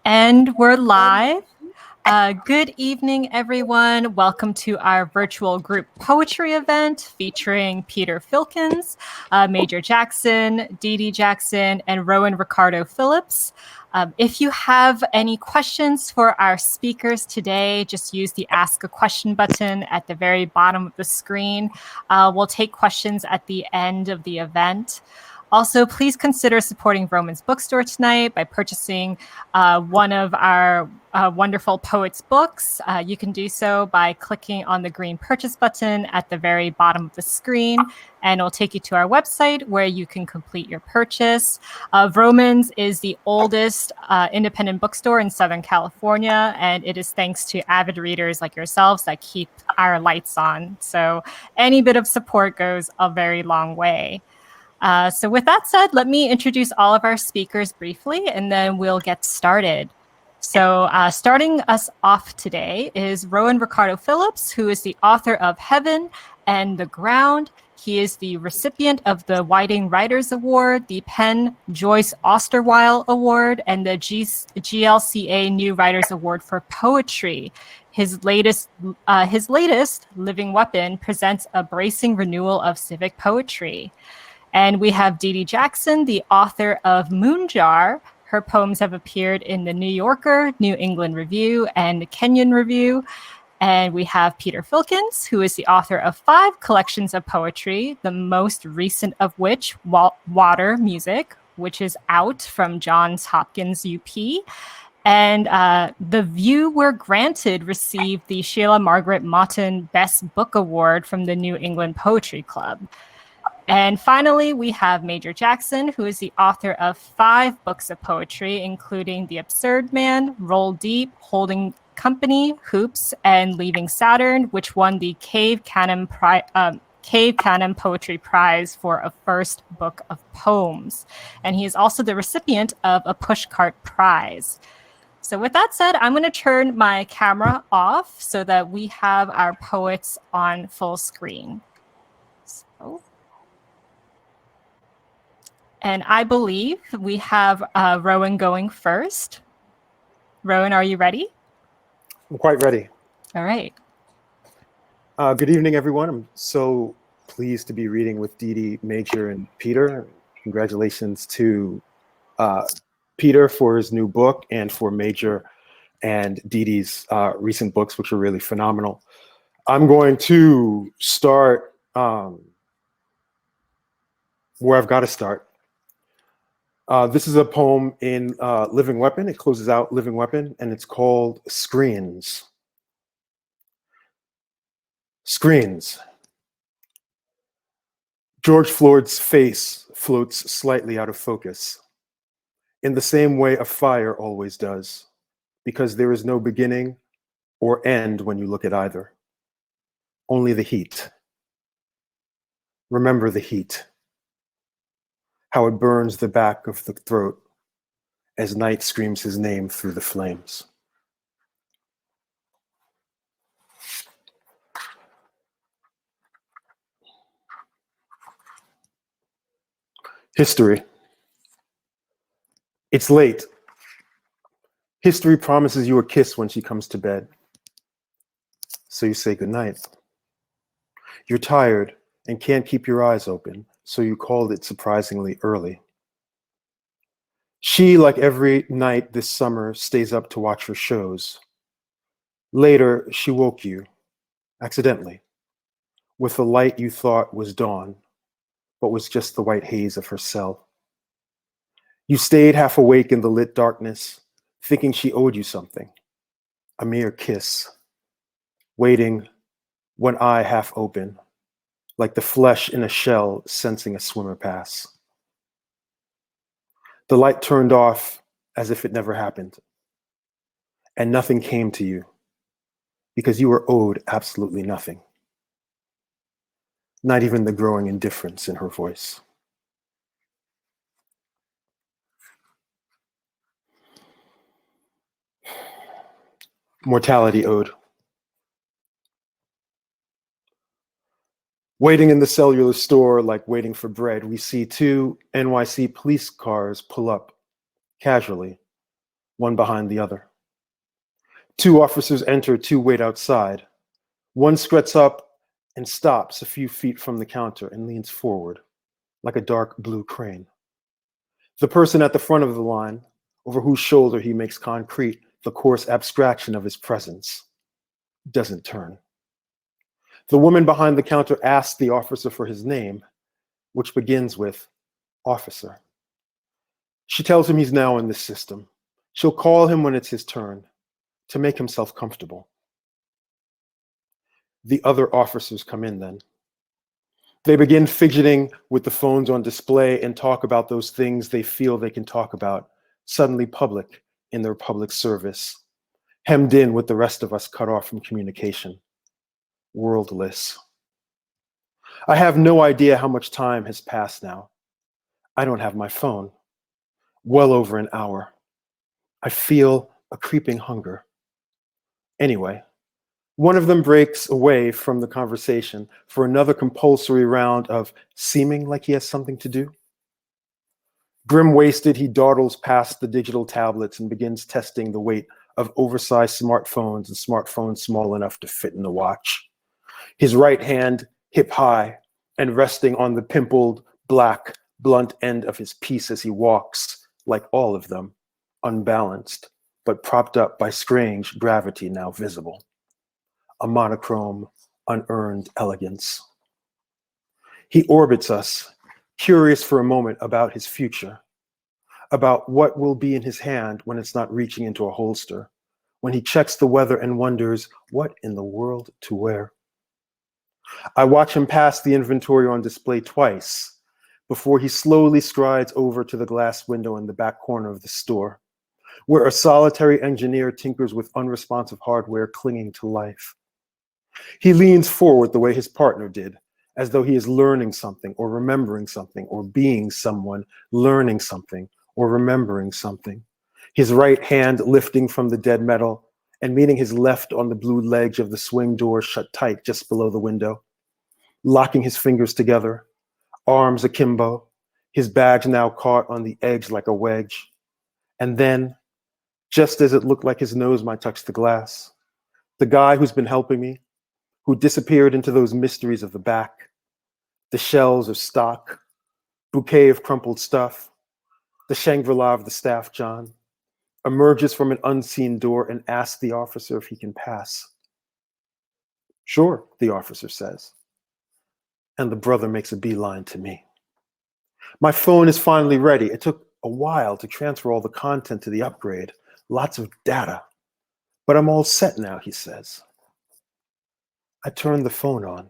And we're live. Good evening, everyone. Welcome to our virtual group poetry event featuring Peter Filkins, Major Jackson, Didi Jackson, and Rowan Ricardo Phillips. If you have any questions for our speakers today, just use the Ask a Question button at the very bottom of the screen. We'll take questions at the end of the event. Also, please consider supporting Vroman's Bookstore tonight by purchasing one of our wonderful poets' books. You can do so by clicking on the green purchase button at the very bottom of the screen, and it'll take you to our website where you can complete your purchase. Vroman's is the oldest independent bookstore in Southern California, and it is thanks to avid readers like yourselves that keep our lights on. So any bit of support goes a very long way. So with that said, let me introduce all of our speakers briefly, and then we'll get started. So starting us off today is Rowan Ricardo Phillips, who is the author of Heaven and the Ground. He is the recipient of the Whiting Writers Award, the Penn Joyce Osterweil Award, and the GLCA New Writers Award for Poetry. His latest, Living Weapon, presents a bracing renewal of civic poetry. And we have Didi Jackson, the author of Moonjar. Her poems have appeared in the New Yorker, New England Review, and Kenyon Review. And we have Peter Filkins, who is the author of 5 collections of poetry, the most recent of which, Water Music, which is out from Johns Hopkins UP. And The View We're Granted received the Sheila Margaret Motton Best Book Award from the New England Poetry Club. And finally, we have Major Jackson, who is the author of 5 books of poetry, including The Absurd Man, Roll Deep, Holding Company, Hoops, and Leaving Saturn, which won the Cave Canon Poetry Prize for a first book of poems. And he is also the recipient of a Pushcart Prize. So with that said, I'm going to turn my camera off so that we have our poets on full screen. So. And I believe we have Rowan going first. Rowan, are you ready? I'm quite ready. All right. Good evening, everyone. I'm so pleased to be reading with Didi, Major, and Peter. Congratulations to Peter for his new book and for Major and Didi's recent books, which are really phenomenal. I'm going to start where I've got to start. This is a poem in Living Weapon. It closes out Living Weapon, and it's called Screens. Screens. George Floyd's face floats slightly out of focus, in the same way a fire always does, because there is no beginning or end when you look at either. Only the heat. Remember the heat. How it burns the back of the throat as night screams his name through the flames. History. It's late. History promises you a kiss when she comes to bed. So you say goodnight. You're tired and can't keep your eyes open, so you called it surprisingly early. She, like every night this summer, stays up to watch her shows. Later, she woke you, accidentally, with the light you thought was dawn, but was just the white haze of her cell. You stayed half awake in the lit darkness, thinking she owed you something, a mere kiss, waiting, one eye half open, like the flesh in a shell sensing a swimmer pass. The light turned off as if it never happened, and nothing came to you because you were owed absolutely nothing, not even the growing indifference in her voice. Mortality ode. Waiting in the cellular store like waiting for bread, we see 2 NYC police cars pull up casually, one behind the other. 2 officers enter, 2 wait outside. One struts up and stops a few feet from the counter and leans forward like a dark blue crane. The person at the front of the line, over whose shoulder he makes concrete the coarse abstraction of his presence, doesn't turn. The woman behind the counter asks the officer for his name, which begins with officer. She tells him he's now in the system. She'll call him when it's his turn, to make himself comfortable. The other officers come in then. They begin fidgeting with the phones on display and talk about those things they feel they can talk about, suddenly public in their public service, hemmed in with the rest of us cut off from communication, worldless. I have no idea how much time has passed now. I don't have my phone. Well over an hour. I feel a creeping hunger. Anyway, one of them breaks away from the conversation for another compulsory round of seeming like he has something to do. Grim-waisted, he dawdles past the digital tablets and begins testing the weight of oversized smartphones and smartphones small enough to fit in the watch. His right hand hip high and resting on the pimpled, black, blunt end of his piece as he walks, like all of them, unbalanced, but propped up by strange gravity now visible. A monochrome, unearned elegance. He orbits us, curious for a moment about his future, about what will be in his hand when it's not reaching into a holster, when he checks the weather and wonders what in the world to wear. I watch him pass the inventory on display twice before he slowly strides over to the glass window in the back corner of the store, where a solitary engineer tinkers with unresponsive hardware clinging to life. He leans forward the way his partner did, as though he is learning something or remembering something or being someone learning something or remembering something. His right hand lifting from the dead metal and meeting his left on the blue ledge of the swing door shut tight just below the window. Locking his fingers together, arms akimbo, his badge now caught on the edge like a wedge. And then, just as it looked like his nose might touch the glass, the guy who's been helping me, who disappeared into those mysteries of the back, the shells of stock, bouquet of crumpled stuff, the Shangri-La of the staff, John, emerges from an unseen door and asks the officer if he can pass. Sure, the officer says. And the brother makes a beeline to me. My phone is finally ready. It took a while to transfer all the content to the upgrade, lots of data. But I'm all set now, he says. I turn the phone on.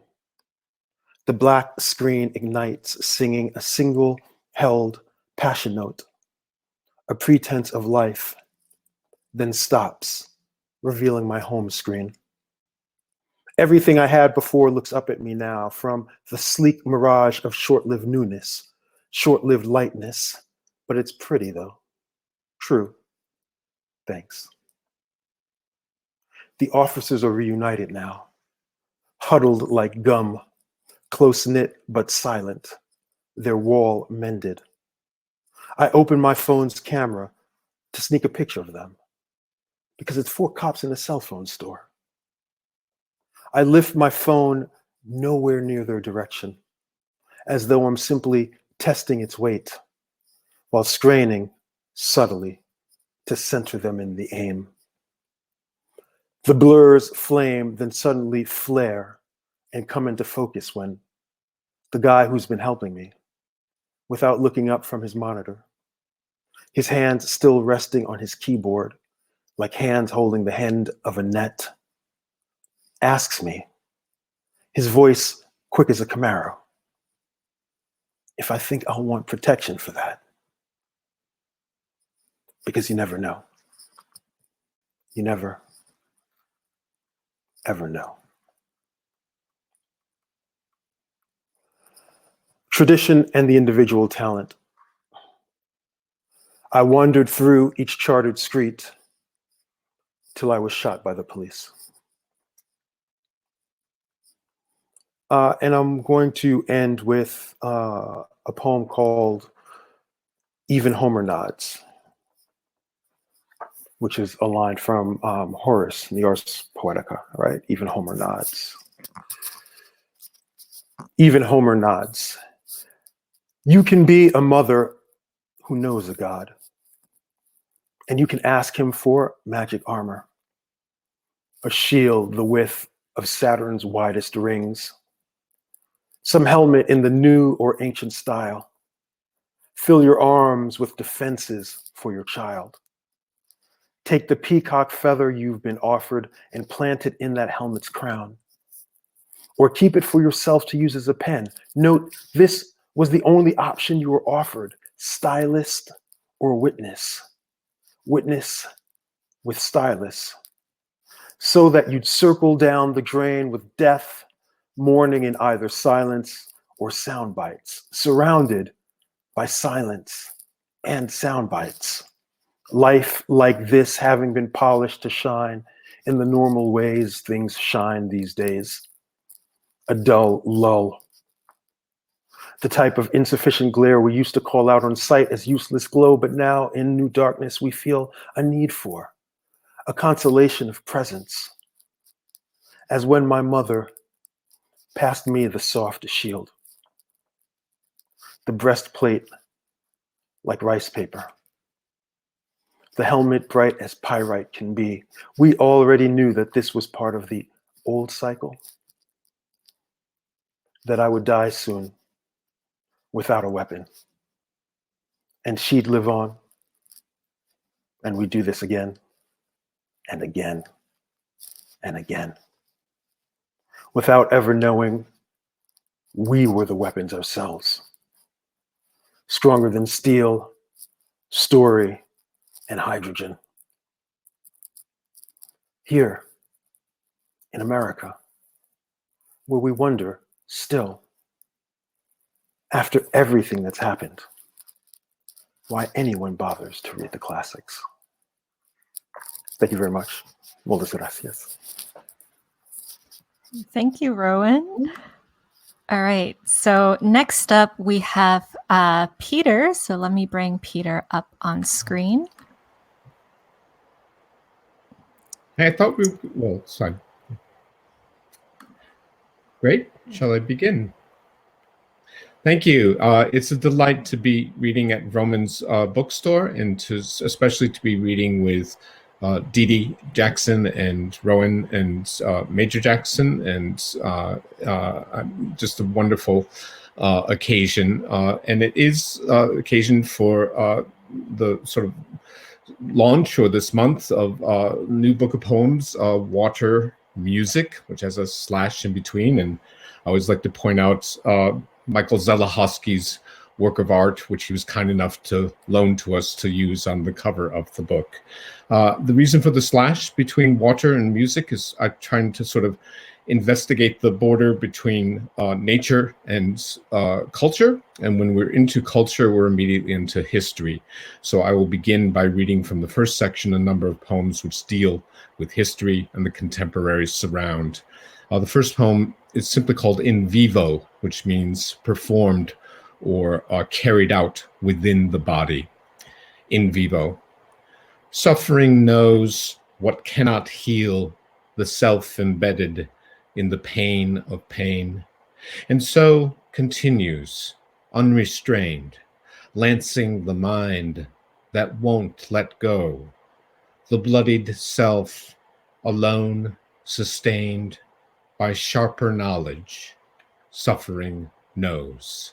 The black screen ignites, singing a single held passion note, a pretense of life, then stops, revealing my home screen. Everything I had before looks up at me now, from the sleek mirage of short-lived newness, short-lived lightness, but it's pretty though. True. Thanks. The officers are reunited now, huddled like gum, close-knit but silent, their wall mended. I open my phone's camera to sneak a picture of them, because it's 4 cops in a cell phone store. I lift my phone nowhere near their direction, as though I'm simply testing its weight, while straining subtly to center them in the aim. The blurs flame, then suddenly flare and come into focus when the guy who's been helping me, without looking up from his monitor, his hands still resting on his keyboard, like hands holding the end of a net, asks me, his voice quick as a Camaro, if I think I'll want protection for that. Because you never know. You never, ever know. Tradition and the individual talent. I wandered through each chartered street till I was shot by the police. And I'm going to end with a poem called Even Homer Nods. which is a line from Horace in the Ars Poetica, right? Even Homer nods. Even Homer nods. You can be a mother who knows a god, and you can ask him for magic armor, a shield the width of Saturn's widest rings, some helmet in the new or ancient style. Fill your arms with defenses for your child. Take the peacock feather you've been offered and plant it in that helmet's crown. Or keep it for yourself to use as a pen. Note, this was the only option you were offered, stylist or witness. Witness with stylus, so that you'd circle down the drain with death, mourning in either silence or sound bites, surrounded by silence and sound bites. Life like this having been polished to shine in the normal ways things shine these days. A dull lull. The type of insufficient glare we used to call out on sight as useless glow, but now in new darkness we feel a need for, a consolation of presence. As when my mother passed me the soft shield, the breastplate like rice paper, the helmet bright as pyrite can be. We already knew that this was part of the old cycle, that I would die soon without a weapon, and she'd live on, and we'd do this again and again and again, without ever knowing we were the weapons ourselves, stronger than steel, story, and hydrogen. Here in America, where we wonder still, after everything that's happened, why anyone bothers to read the classics. Thank you very much. Muchas gracias. Thank you, Rowan. All right, so next up we have Peter. So let me bring Peter up on screen. I thought it's fine. Great. Shall I begin? Thank you. It's a delight to be reading at Vroman's bookstore, and especially to be reading with Didi Jackson and Rowan and Major Jackson, and just a wonderful occasion. And it is occasion for the sort of launch, or this month, of new book of poems, Water Music, which has a slash in between. And I always like to point out Michael Zelahowski's work of art, which he was kind enough to loan to us to use on the cover of the book. The reason for the slash between water and music is I'm trying to sort of investigate the border between nature and culture. And when we're into culture, we're immediately into history. So I will begin by reading from the first section a number of poems which deal with history and the contemporary surround. The first poem is simply called In Vivo, which means performed or carried out within the body. In vivo. Suffering knows what cannot heal the self embedded in the pain of pain, and so continues, unrestrained, lancing the mind that won't let go, the bloodied self, alone, sustained by sharper knowledge, suffering knows.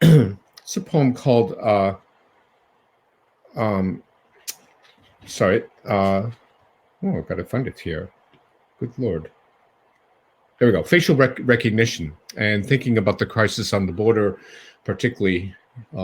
It's a poem called, I've got to find it here. Good Lord. There we go. Facial recognition. And thinking about the crisis on the border, particularly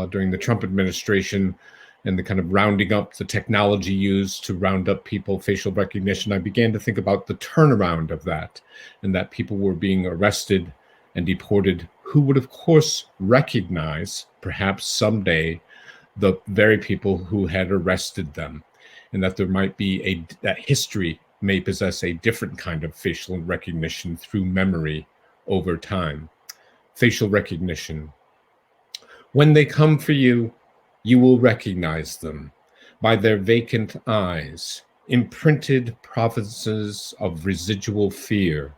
during the Trump administration and the kind of rounding up, the technology used to round up people, facial recognition, I began to think about the turnaround of that, and that people were being arrested and deported who would, of course, recognize, perhaps someday, the very people who had arrested them, and that there might be that history may possess a different kind of facial recognition through memory over time. Facial recognition. When they come for you, you will recognize them by their vacant eyes, imprinted provinces of residual fear,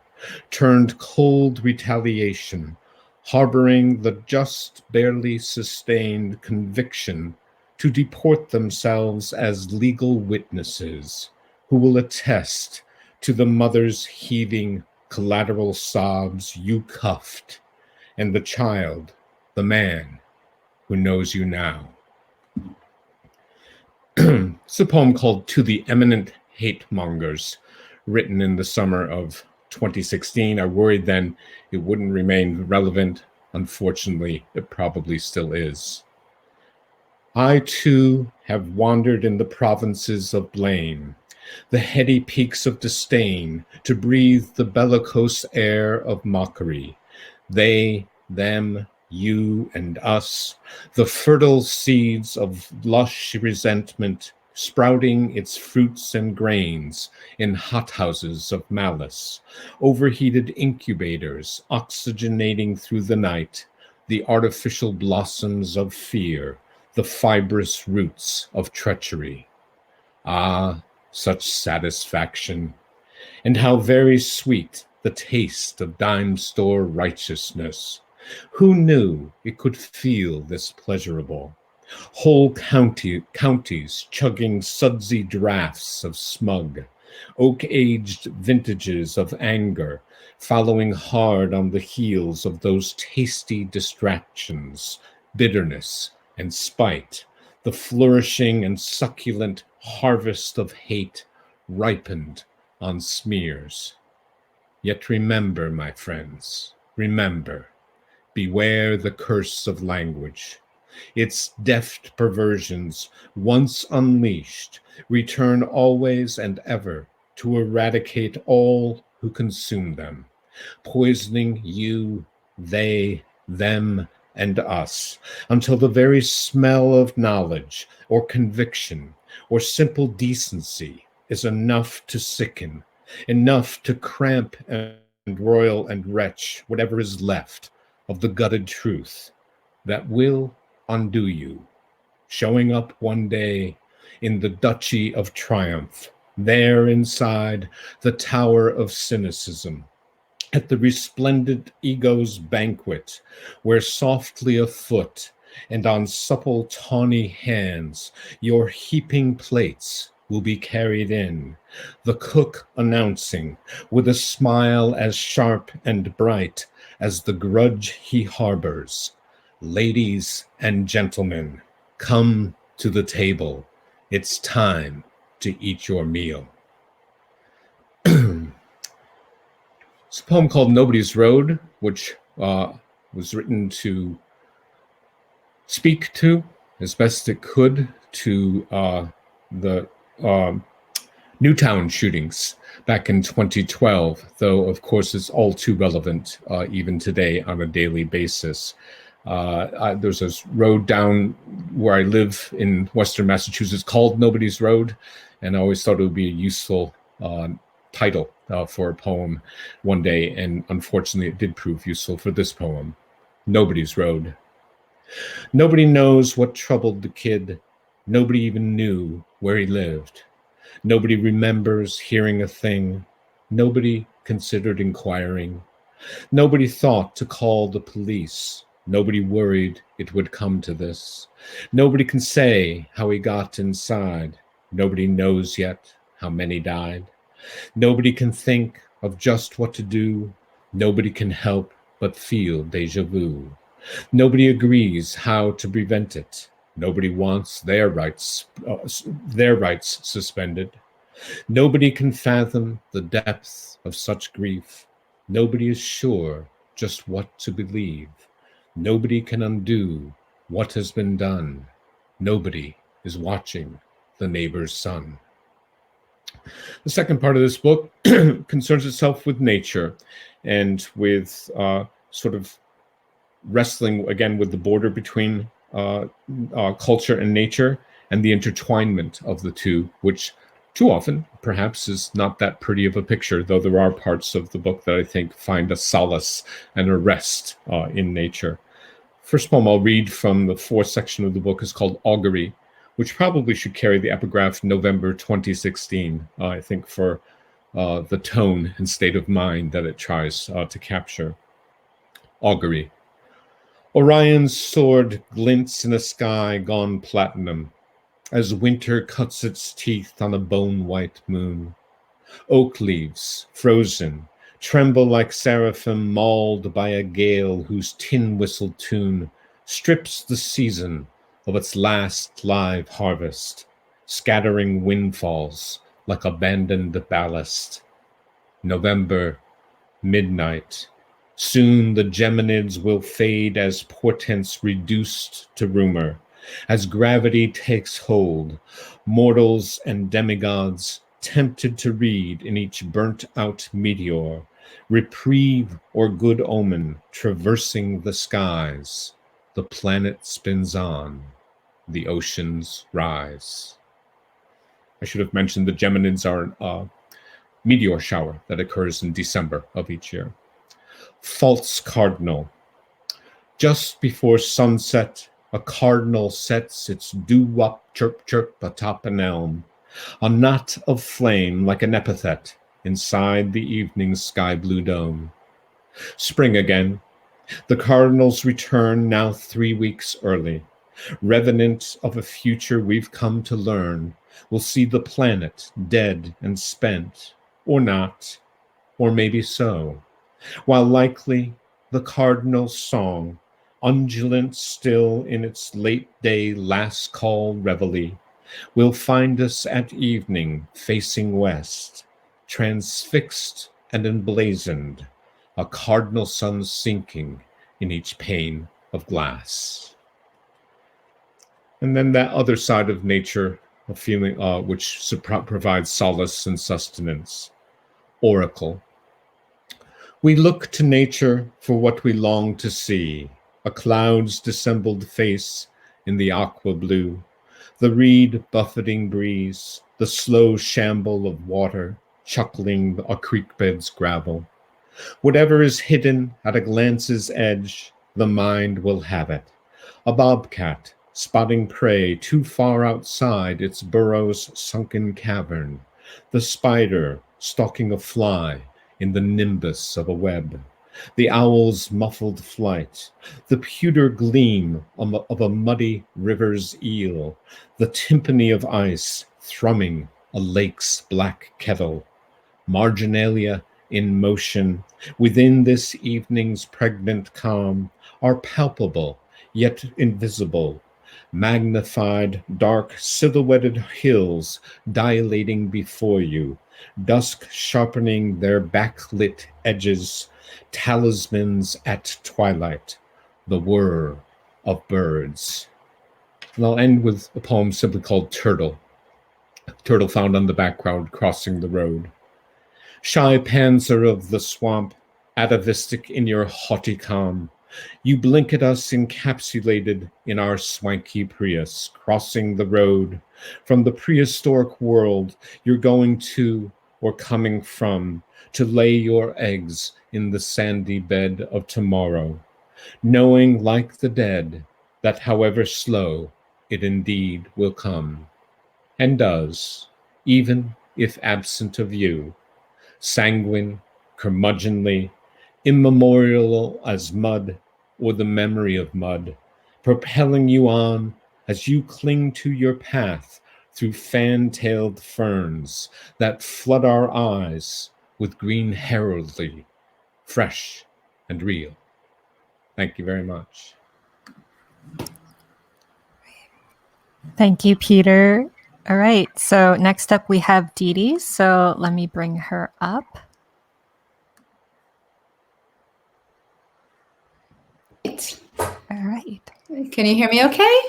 turned cold retaliation, harboring the just barely sustained conviction to deport themselves as legal witnesses who will attest to the mother's heaving collateral sobs you cuffed, and the child, the man who knows you now. It's a poem called To the Eminent Hate Mongers, written in the summer of 2016. I worried then it wouldn't remain relevant. Unfortunately, it probably still is. I too have wandered in the provinces of blame, the heady peaks of disdain, to breathe the bellicose air of mockery. They, them, you and us, the fertile seeds of lush resentment, sprouting its fruits and grains in hothouses of malice, overheated incubators oxygenating through the night, the artificial blossoms of fear, the fibrous roots of treachery. Ah, such satisfaction, and how very sweet the taste of dime store righteousness. Who knew it could feel this pleasurable? Whole counties chugging sudsy draughts of smug, oak-aged vintages of anger, following hard on the heels of those tasty distractions, bitterness and spite, the flourishing and succulent harvest of hate ripened on smears. Yet remember, my friends, remember, beware the curse of language. Its deft perversions, once unleashed, return always and ever to eradicate all who consume them, poisoning you, they, them, and us, until the very smell of knowledge or conviction or simple decency is enough to sicken, enough to cramp and roil and wretch whatever is left of the gutted truth that will undo you, showing up one day in the duchy of triumph, there inside the tower of cynicism, at the resplendent ego's banquet, where softly afoot and on supple tawny hands your heaping plates will be carried in, the cook announcing with a smile as sharp and bright as the grudge he harbors, "Ladies and gentlemen, come to the table. It's time to eat your meal." It's a poem called Nobody's Road, which was written to speak to, as best it could, to the Newtown shootings back in 2012, though, of course, it's all too relevant even today on a daily basis. There's this road down where I live in Western Massachusetts called Nobody's Road, and I always thought it would be a useful title for a poem one day, and unfortunately it did prove useful for this poem, Nobody's Road. Nobody knows what troubled the kid. Nobody even knew where he lived. Nobody remembers hearing a thing. Nobody considered inquiring. Nobody thought to call the police. Nobody worried it would come to this. Nobody can say how he got inside. Nobody knows yet how many died. Nobody can think of just what to do. Nobody can help but feel deja vu. Nobody agrees how to prevent it. Nobody wants their rights suspended. Nobody can fathom the depth of such grief. Nobody is sure just what to believe. Nobody can undo what has been done. Nobody is watching the neighbor's son. The second part of this book concerns itself with nature and with sort of wrestling again with the border between culture and nature and the intertwinement of the two, which too often perhaps is not that pretty of a picture, though there are parts of the book that I think find a solace and a rest in nature. First poem I'll read from the fourth section of the book is called Augury, which probably should carry the epigraph November 2016, I think, for the tone and state of mind that it tries to capture. Augury. Orion's sword glints in a sky gone platinum, as winter cuts its teeth on a bone-white moon. Oak leaves, frozen, tremble like seraphim mauled by a gale whose tin-whistle tune strips the season of its last live harvest, scattering windfalls like abandoned ballast. November, midnight. Soon the Geminids will fade as portents reduced to rumor, as gravity takes hold, mortals and demigods tempted to read in each burnt-out meteor, reprieve or good omen traversing the skies. The planet spins on, the oceans rise. I should have mentioned the Geminids are a meteor shower that occurs in December of each year. False cardinal. Just before sunset, a cardinal sets its doo-wop chirp-chirp atop an elm, a knot of flame like an epithet inside the evening's sky-blue dome. Spring again. The cardinals return now 3 weeks early. Revenant of a future we've come to learn, will see the planet dead and spent, or not, or maybe so. While likely the cardinal's song, undulant still in its late-day last call reveille, will find us at evening facing west, transfixed and emblazoned, a cardinal sun sinking in each pane of glass. And then that other side of nature, a feeling which provides solace and sustenance. Oracle. We look to nature for what we long to see, a cloud's dissembled face in the aqua blue, the reed buffeting breeze, the slow shamble of water chuckling a creek bed's gravel. Whatever is hidden at a glance's edge, the mind will have it. A bobcat spotting prey too far outside its burrow's sunken cavern, the spider stalking a fly in the nimbus of a web, the owl's muffled flight, the pewter gleam of a muddy river's eel, the timpani of ice thrumming a lake's black kettle, marginalia in motion within this evening's pregnant calm are palpable yet invisible, magnified dark silhouetted hills dilating before you, dusk sharpening their backlit edges, talismans at twilight, the whir of birds. And I'll end with a poem simply called Turtle. A turtle found on the background crossing the road. Shy panzer of the swamp, atavistic in your haughty calm, you blink at us encapsulated in our swanky Prius, crossing the road from the prehistoric world you're going to or coming from to lay your eggs in the sandy bed of tomorrow, knowing like the dead that however slow it indeed will come, and does, even if absent of you, sanguine, curmudgeonly, immemorial as mud or the memory of mud, propelling you on as you cling to your path through fan-tailed ferns that flood our eyes with green heraldry, fresh and real. Thank you very much. Thank you, Peter. All right, so next up we have Didi. So let me bring her up. All right. Can you hear me okay?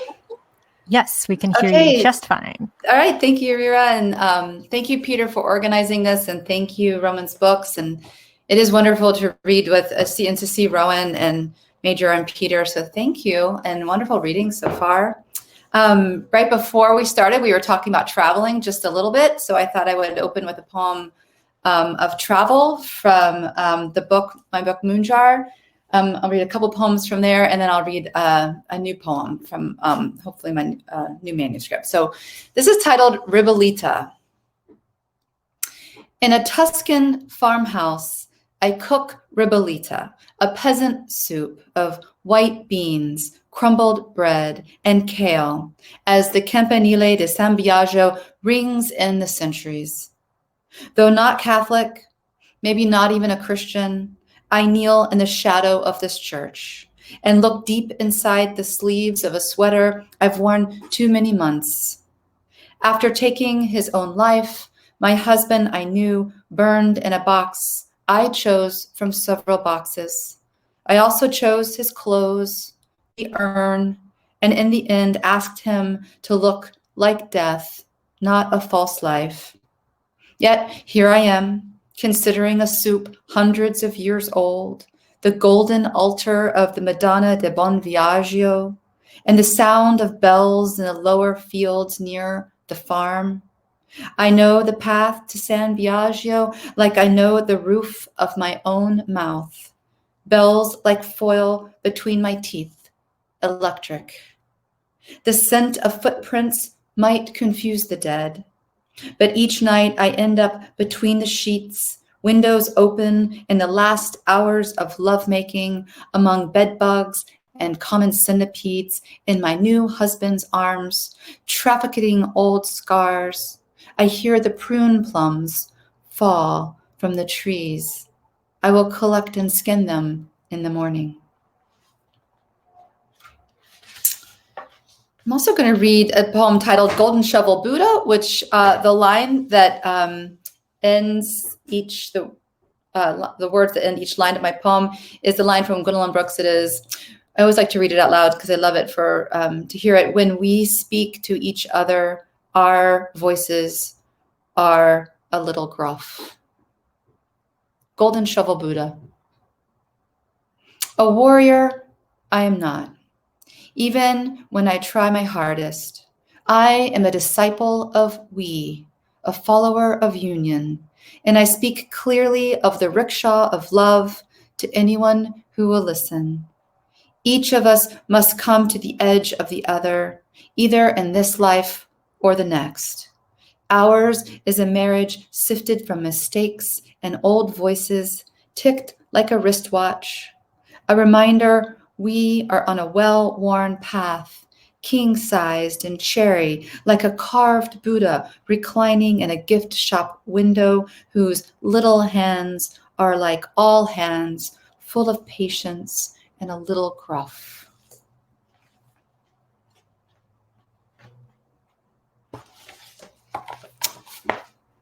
Yes, we can hear you just fine. All right. Thank you, Rira. And thank you, Peter, for organizing this. And thank you, Rowan's Books. And it is wonderful to read with and to see Rowan and Major and Peter. So thank you, and wonderful reading so far. Right before we started, we were talking about traveling just a little bit. So I thought I would open with a poem of travel from my book Moonjar. I'll read a couple poems from there, and then I'll read a new poem from hopefully my new manuscript. So this is titled Ribollita. In a Tuscan farmhouse, I cook ribollita, a peasant soup of white beans, crumbled bread, and kale, as the Campanile de San Biagio rings in the centuries. Though not Catholic, maybe not even a Christian, I kneel in the shadow of this church and look deep inside the sleeves of a sweater I've worn too many months. After taking his own life, my husband, I knew, burned in a box I chose from several boxes. I also chose his clothes, the urn, and in the end asked him to look like death, not a false life. Yet here I am, considering a soup hundreds of years old, the golden altar of the Madonna de Bon Viaggio, and the sound of bells in the lower fields near the farm. I know the path to San Biagio like I know the roof of my own mouth. Bells like foil between my teeth, electric. The scent of footprints might confuse the dead, but each night I end up between the sheets, windows open in the last hours of lovemaking among bedbugs and common centipedes in my new husband's arms, trafficking old scars. I hear the prune plums fall from the trees. I will collect and skin them in the morning. I'm also going to read a poem titled Golden Shovel Buddha, which the line that ends each, the words that end each line of my poem is the line from Gwendolyn Brooks. It is, I always like to read it out loud because I love it for to hear it. When we speak to each other, our voices are a little gruff. Golden Shovel Buddha. A warrior, I am not. Even when I try my hardest, I am a disciple of we, a follower of union, and I speak clearly of the rickshaw of love to anyone who will listen. Each of us must come to the edge of the other, either in this life or the next. Ours is a marriage sifted from mistakes and old voices, ticked like a wristwatch, a reminder we are on a well-worn path, king-sized and cherry, like a carved Buddha reclining in a gift shop window whose little hands are like all hands, full of patience and a little gruff.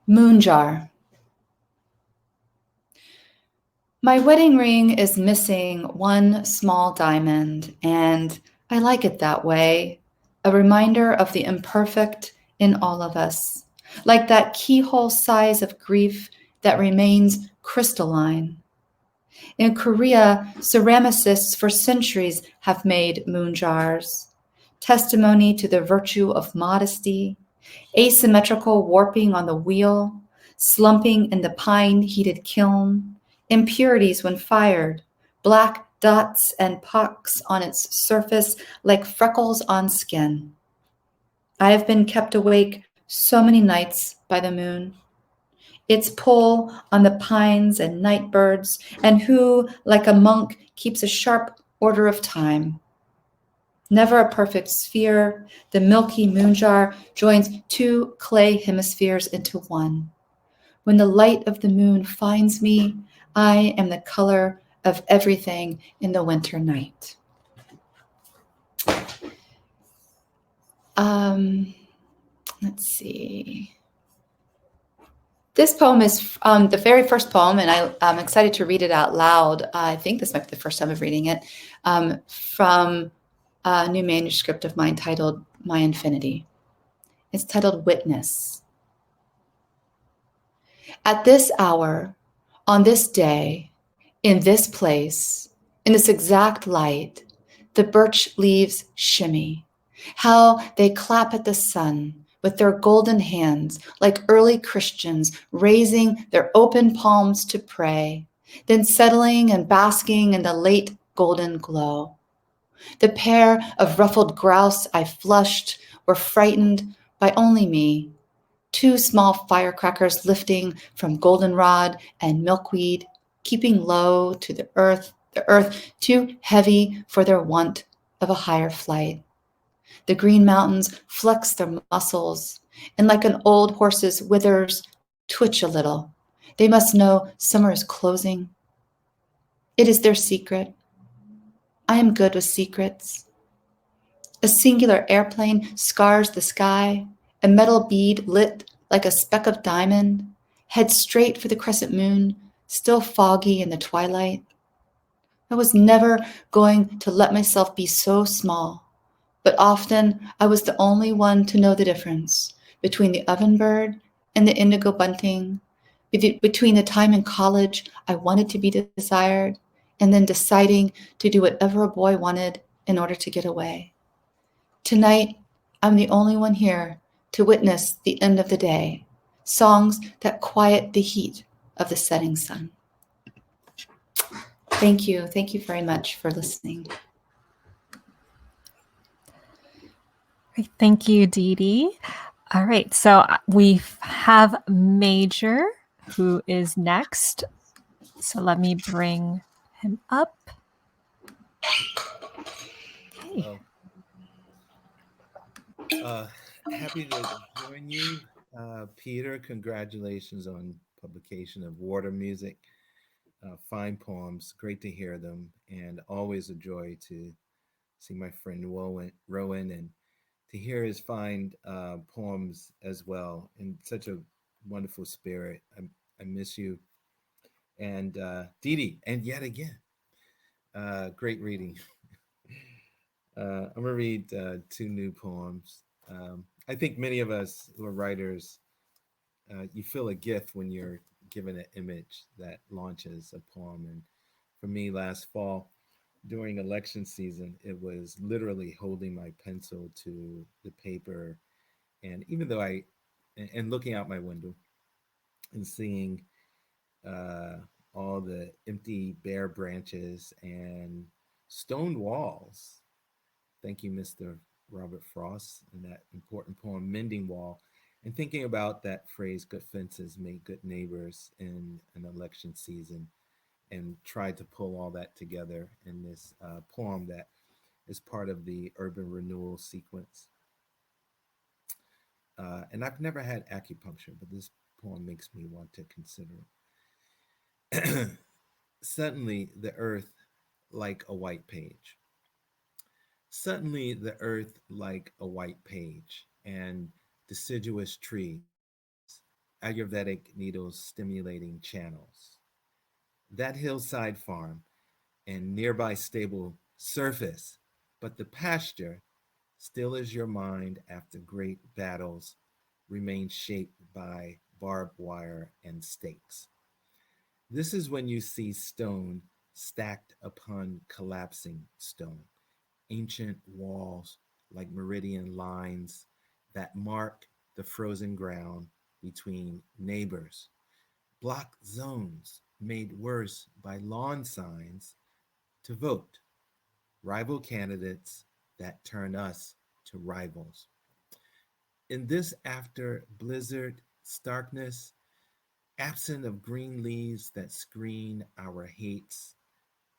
Moon jar. My wedding ring is missing one small diamond, and I like it that way, a reminder of the imperfect in all of us, like that keyhole size of grief that remains crystalline. In Korea, ceramicists for centuries have made moon jars, testimony to the virtue of modesty, asymmetrical warping on the wheel, slumping in the pine-heated kiln, impurities when fired, black dots and pocks on its surface like freckles on skin. I have been kept awake so many nights by the moon, its pull on the pines and night birds, and who, like a monk, keeps a sharp order of time. Never a perfect sphere, the milky moon jar joins two clay hemispheres into one. When the light of the moon finds me, I am the color of everything in the winter night. Let's see. This poem is the very first poem, and I'm excited to read it out loud. I think this might be the first time of reading it, from a new manuscript of mine titled My Infinity. It's titled Witness. At this hour, on this day, in this place, in this exact light, the birch leaves shimmy. How they clap at the sun with their golden hands like early Christians raising their open palms to pray, then settling and basking in the late golden glow. The pair of ruffled grouse I flushed were frightened by only me. 2 small firecrackers lifting from goldenrod and milkweed, keeping low to the earth too heavy for their want of a higher flight. The green mountains flex their muscles, and like an old horse's withers, twitch a little. They must know summer is closing. It is their secret. I am good with secrets. A singular airplane scars the sky, a metal bead lit like a speck of diamond, heads straight for the crescent moon, still foggy in the twilight. I was never going to let myself be so small, but often I was the only one to know the difference between the ovenbird and the indigo bunting, between the time in college I wanted to be desired and then deciding to do whatever a boy wanted in order to get away. Tonight, I'm the only one here to witness the end of the day, songs that quiet the heat of the setting sun. Thank you. Thank you very much for listening. Great. Thank you, Didi. All right, so we have Major, who is next. So let me bring him up. Okay. Happy to join you, Peter. Congratulations on publication of Water Music. Fine poems, great to hear them, and always a joy to see my friend Rowan and to hear his fine poems as well. In such a wonderful spirit. I miss you, and Didi, and yet again, great reading. I'm gonna read 2 new poems. I think many of us who are writers, you feel a gift when you're given an image that launches a poem. And for me, last fall, during election season, it was literally holding my pencil to the paper. And even though and looking out my window and seeing all the empty, bare branches and stone walls. Thank you, Mr. Robert Frost, in that important poem, Mending Wall, and thinking about that phrase, good fences make good neighbors in an election season, and tried to pull all that together in this poem that is part of the urban renewal sequence. And I've never had acupuncture, but this poem makes me want to consider it. Suddenly, the earth like a white page. Suddenly, the earth like a white page, and deciduous trees, Ayurvedic needles stimulating channels. That hillside farm and nearby stable surface, but the pasture, still as your mind after great battles, remains shaped by barbed wire and stakes. This is when you see stone stacked upon collapsing stone, ancient walls like meridian lines that mark the frozen ground between neighbors, block zones made worse by lawn signs to vote, rival candidates that turn us to rivals. In this after blizzard starkness, absent of green leaves that screen our hates,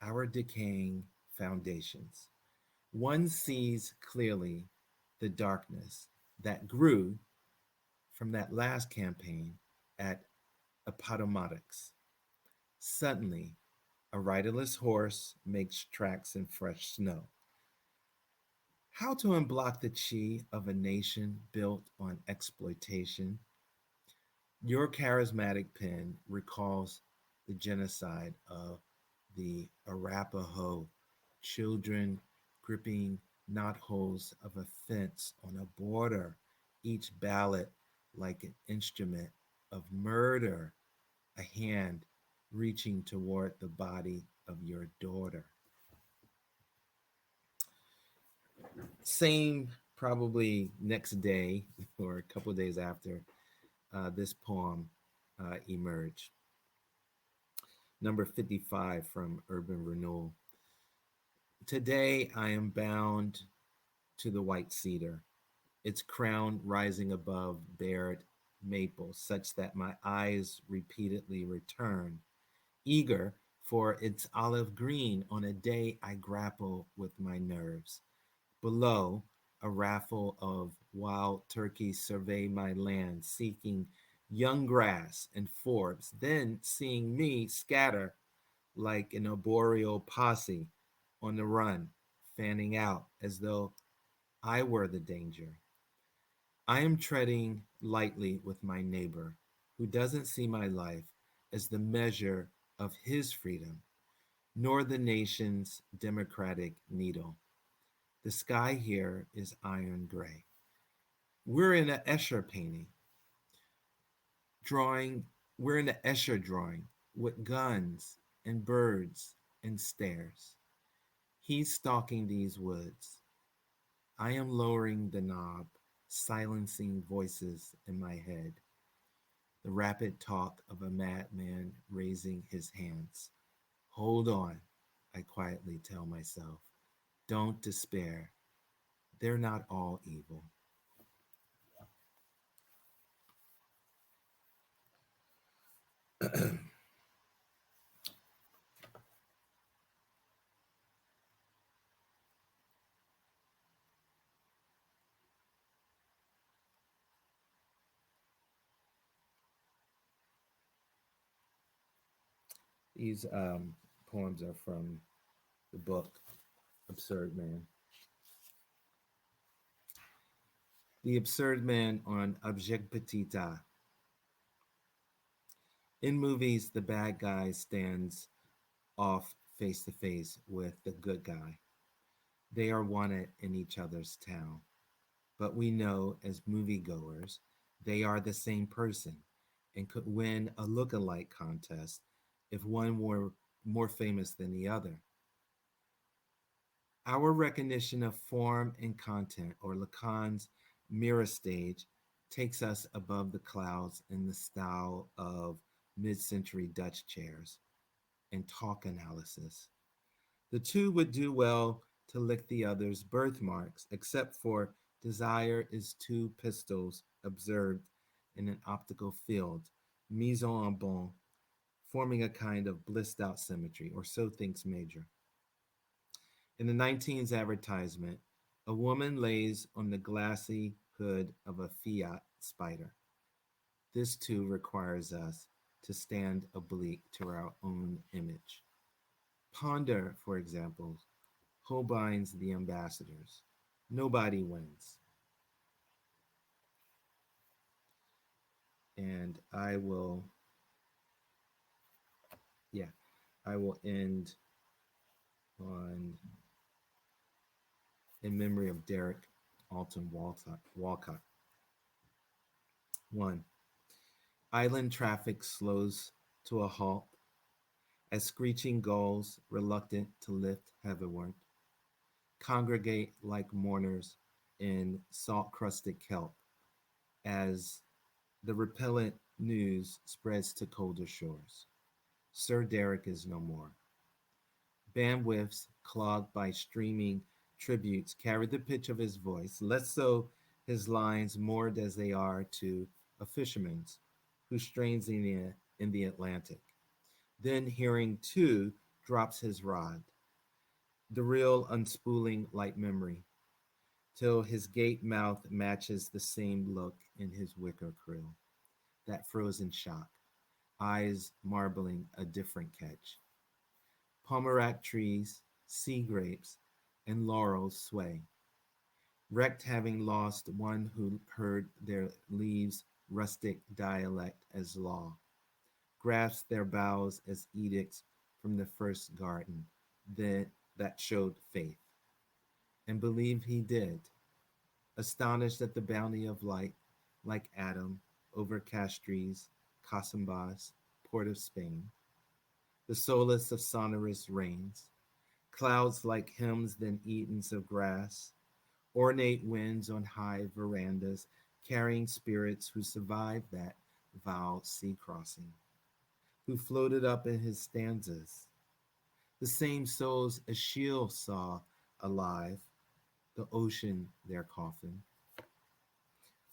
our decaying foundations, one sees clearly the darkness that grew from that last campaign at Appomattox. Suddenly, a riderless horse makes tracks in fresh snow. How to unblock the chi of a nation built on exploitation? Your charismatic pen recalls the genocide of the Arapaho children gripping knotholes of a fence on a border, each ballot like an instrument of murder, a hand reaching toward the body of your daughter. Same, probably next day or a couple of days after this poem emerged. Number 55 from Urban Renewal. Today I am bound to the white cedar, its crown rising above bared maple, such that my eyes repeatedly return, eager for its olive green on a day I grapple with my nerves. Below, a raffle of wild turkeys survey my land, seeking young grass and forbs, then seeing me scatter like an arboreal posse on the run, fanning out as though I were the danger. I am treading lightly with my neighbor, who doesn't see my life as the measure of his freedom, nor the nation's democratic needle. The sky here is iron gray. We're in an Escher painting, drawing, we're in an Escher drawing with guns and birds and stairs. He's stalking these woods. I am lowering the knob, silencing voices in my head, the rapid talk of a madman raising his hands. Hold on, I quietly tell myself. Don't despair. They're not all evil. These poems are from the book Absurd Man. The Absurd Man on Object Petita. In movies, the bad guy stands off face to face with the good guy. They are wanted in each other's town. But we know as moviegoers, they are the same person and could win a look-alike contest if one were more famous than the other. Our recognition of form and content, or Lacan's mirror stage, takes us above the clouds in the style of mid-century Dutch chairs and talk analysis. The two would do well to lick the other's birthmarks, except for desire is two pistols observed in an optical field, mise en bon, forming a kind of blissed out symmetry, or so thinks Major. In the 19's advertisement, a woman lays on the glassy hood of a Fiat Spider. This too requires us to stand oblique to our own image. Ponder, for example, Holbein's The Ambassadors. Nobody wins. And I will end on in memory of Derek Alton Walcott. 1. Island traffic slows to a halt as screeching gulls, reluctant to lift heavenward, congregate like mourners in salt-crusted kelp as the repellent news spreads to colder shores. Sir Derek is no more. Bandwidths clogged by streaming tributes carry the pitch of his voice, less so his lines moored as they are to a fisherman's who strains in the Atlantic. Then hearing too drops his rod, the reel unspooling like memory, till his gape mouth matches the same look in his wicker krill, that frozen shock, eyes marbling a different catch. Pomerac trees, sea grapes, and laurels sway, wrecked having lost one who heard their leaves' rustic dialect as law, grasped their boughs as edicts from the first garden that showed faith, and believed he did, astonished at the bounty of light, like Adam over Castries, Casimbas, port of Spain, the solace of sonorous rains, clouds like hymns than Edens of grass, ornate winds on high verandas, carrying spirits who survived that vile sea crossing, who floated up in his stanzas, the same souls Achille saw alive, the ocean their coffin.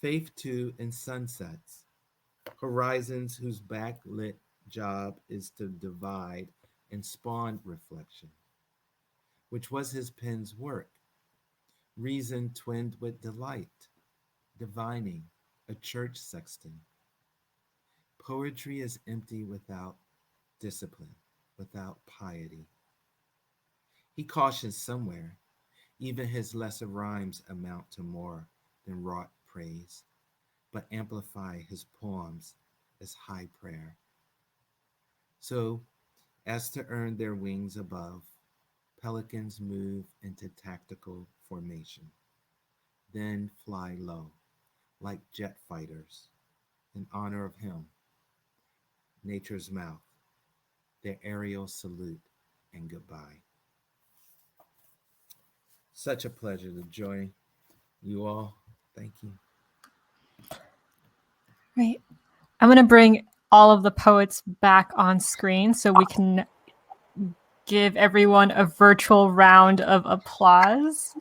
Faith too in sunsets, horizons whose backlit job is to divide and spawn reflection, which was his pen's work. Reason twinned with delight, divining, a church sexton. Poetry is empty without discipline, without piety. He cautions somewhere, even his lesser rhymes amount to more than wrought praise, but amplify his poems as high prayer. So, as to earn their wings above, pelicans move into tactical formation, then fly low, like jet fighters, in honor of him, nature's mouth, their aerial salute and goodbye. Such a pleasure to join you all. Thank you. Right. I'm going to bring all of the poets back on screen so we can give everyone a virtual round of applause.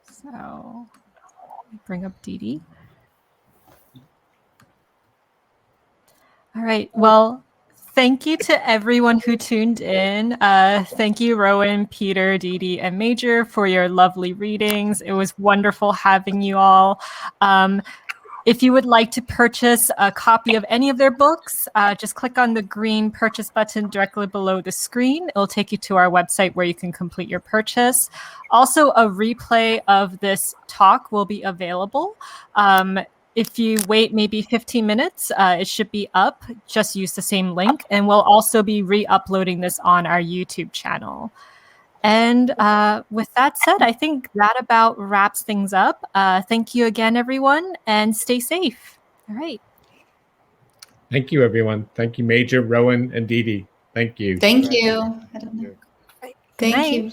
So, bring up Didi. All right. Well, thank you to everyone who tuned in. Thank you, Rowan, Peter, Didi, and Major for your lovely readings. It was wonderful having you all. If you would like to purchase a copy of any of their books, just click on the green purchase button directly below the screen. It'll take you to our website where you can complete your purchase. Also, a replay of this talk will be available. If you wait maybe 15 minutes, it should be up. Just use the same link. And we'll also be re-uploading this on our YouTube channel. And with that said, I think that about wraps things up. Thank you again, everyone, and stay safe. All right. Thank you, everyone. Thank you, Major, Rowan, and Didi. Thank you. Thank you. Thank you. Thank night. you.